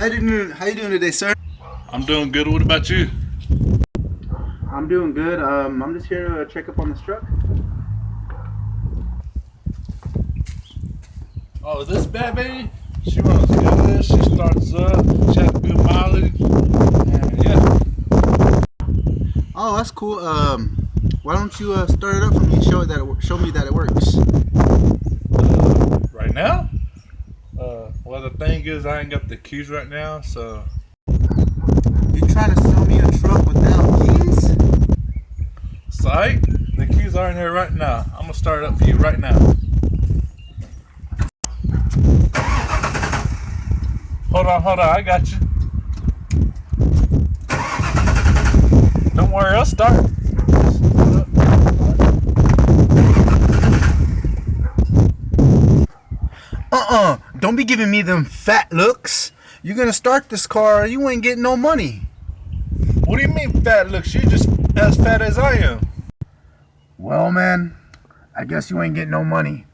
How you doing today, sir? I'm doing good. What about you? I'm doing good. I'm just here to check up on this truck. Oh, is this bad, baby? She runs good. She starts up. She has good mileage. And yeah. Oh, that's cool. Why don't you start it up for me and show me that it works? Right now? Well, the thing is, I ain't got the keys right now, so. You trying to sell me a truck without keys? Psych. The keys are in here right now. I'm gonna start it up for you right now. Hold on. I got you. Don't worry, I'll start. Don't be giving me them fat looks. You're gonna start this car, you ain't getting no money. What do you mean fat? Look, she's just as fat as I am. Well, man, I guess you ain't getting no money.